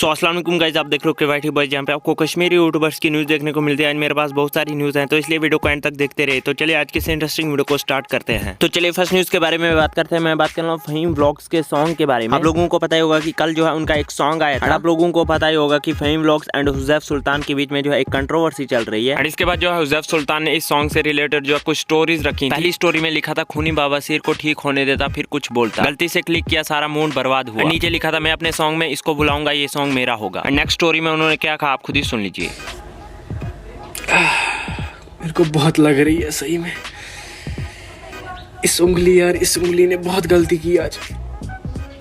सो अस्सलाम वालेकुम गाइस, आप देख रहे हो केवाईटी बॉयज, जहाँ पे आपको कश्मीरी यूट्यूबर्स की न्यूज़ देखने को मिलती है। आज मेरे पास बहुत सारी न्यूज़ हैं, तो इसलिए वीडियो को एंड तक देखते रहे। तो चलिए आज के इस इंटरेस्टिंग वीडियो को स्टार्ट करते हैं। तो चलिए फर्स्ट न्यूज़ के बारे में बात करते हैं। मैं बात कर रहा हूँ फहीम व्लॉग्स के सॉन्ग के बारे में। आप लोगों को पता ही होगा कि कल जो है उनका एक सॉन्ग आया था। आप लोगों को पता ही होगा कि फहीम व्लॉग्स एंड हुज़ैफ सुल्तान के बीच में जो है एक कंट्रोवर्सी चल रही है। और इसके बाद जो है हुज़ैफ सुल्तान ने इस सॉन्ग से रिलेटेड जो है कुछ स्टोरीज रखी। पहली स्टोरी में लिखा था खूनी बाबासीर को ठीक होने देता फिर कुछ बोलता, गलती से क्लिक किया सारा मूड बर्बाद हुआ। नीचे लिखा था मैं अपने सॉन्ग में इसको बुलाऊंगा, ये सॉन्ग मेरा होगा। नेक्स्ट स्टोरी में उन्होंने क्या कहा आप खुद ही सुन लीजिए। मेरे को बहुत लग रही है सही में, इस उंगली ने बहुत गलती की आज।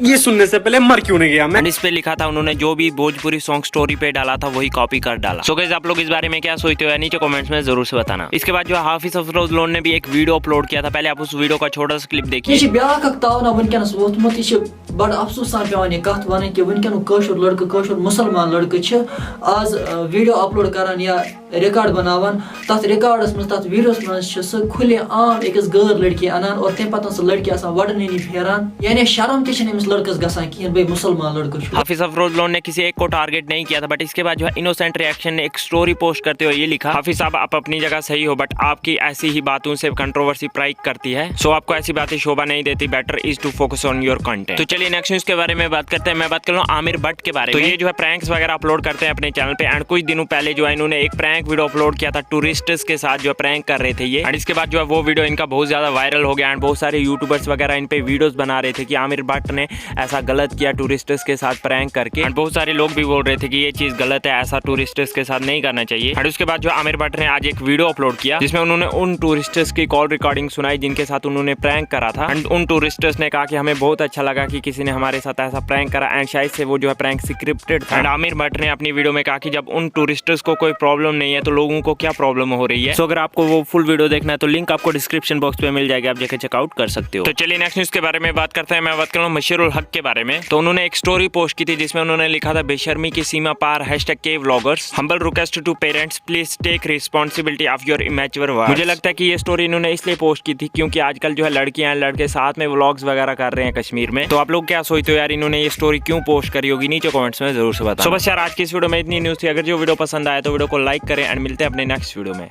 ये सुनने से पहले मर क्यों नहीं गया मैं। इस पे लिखा था उन्होंने जो भी भोजपुरी सॉन्ग स्टोरी पे डाला था वही कॉपी कर डाला। सो गाइस आप लोग इस बारे में क्या सोचते हो, नीचे कमेंट्स में जरूर से बताना। इसके बाद जो हाफिज अफरोज लोन ने भी एक वीडियो अपलोड किया था। पहले आप उस वीडियो का छोटा सा क्लिप देखिए। बड़ अफसोस पे कत वन कि वनकन लड़का मुसलमान लड़के आज वीडियो अपलोड करान या रिकॉर्ड बनावान। तथ रिकॉर्डस मज तथ वीडियोस मज खुले आम एक गैर लड़की अनान और तम पत लड़की वडनी फेरान, यानी शर्म तमिस लड़कस गसान कहें भाई मुसलमान लड़का। हाफिज अफरोज लोन ने किसी एक को टारगेट नहीं किया था, बट इसके बाद जो है इनोसेंट रिएक्शन ने एक स्टोरी पोस्ट करते हुए ये लिखा, हाफिज साहब आप अपनी जगह सही हो, बट आपकी ऐसी ही बातों से कंट्रोवर्सी प्राइक करती है। सो आपको ऐसी बातें शोभा नहीं देती, better is to focus on your content. तो चलिए नेक्स्ट न्यूज के बारे में बात करते हैं। मैं बात कर रहा हूँ आमिर भट्ट के बारे में। तो ये जो है प्रैंक्स वगैरह अपलोड करते हैं अपने चैनल पे। एंड कुछ दिनों पहले जो है इन्होंने एक प्रैंक वीडियो अपलोड किया था टूरिस्ट्स के साथ, जो प्रैंक कर रहे थे ये। एंड इसके बाद जो है वो वीडियो इनका बहुत ज्यादा वायरल हो गया एंड बहुत सारे यूट्यूबर्स वगैरह इन पे वीडियोस बना रहे थे कि आमिर भट्ट ने ऐसा गलत किया टूरिस्ट्स के साथ प्रैंक करके। एंड बहुत सारे लोग भी बोल रहे थे कि ये चीज गलत है, ऐसा टूरिस्ट्स के साथ नहीं करना चाहिए। एंड उसके बाद जो आमिर भट्ट ने आज एक वीडियो अपलोड किया जिसमें उन्होंने उन टूरिस्ट्स की कॉल रिकॉर्डिंग सुनाई जिनके साथ उन्होंने प्रैंक करा था। एंड उन टूरिस्ट्स ने कहा कि हमें बहुत अच्छा लगा कि किसी ने हमारे साथ ऐसा प्रैंक करा एंड शायद से वो जो है प्रैंक स्क्रिप्टेड था। एंड आमिर भट्ट ने अपनी वीडियो में कहा कि जब उन टूरिस्ट्स को कोई प्रॉब्लम नहीं है तो लोगों को क्या प्रॉब्लम हो रही है। सो अगर आपको वो फुल वीडियो देखना है तो लिंक आपको डिस्क्रिप्शन बॉक्स पे मिल जाएगा, आप जाकर चेकआउट कर सकते हो। तो चलिए नेक्स्ट न्यूज के बारे में बात करते हैं। मैं बात कर रहा हूँ मशीरुल हक के बारे में। तो उन्होंने एक स्टोरी पोस्ट की थी जिसमें उन्होंने लिखा था बेशर्मी की सीमा पार #K vloggers humble request to parents please take responsibility of your immature words. मुझे लगता है कि ये स्टोरी इन्होंने इसलिए पोस्ट की थी क्योंकि आजकल जो है लड़कियां लड़के साथ में व्लॉग्स वगैरह कर रहे हैं कश्मीर में। तो आप लोग क्या सोचते हो यार, इन्होंने ये स्टोरी क्यों पोस्ट करी होगी, नीचे कमेंट्स में जरूर से बताओ। सो बस यार आज की इस वीडियो में इतनी न्यूज़ थी। अगर जो वीडियो पसंद आया तो वीडियो को लाइक करें एंड मिलते हैं अपने नेक्स्ट वीडियो में।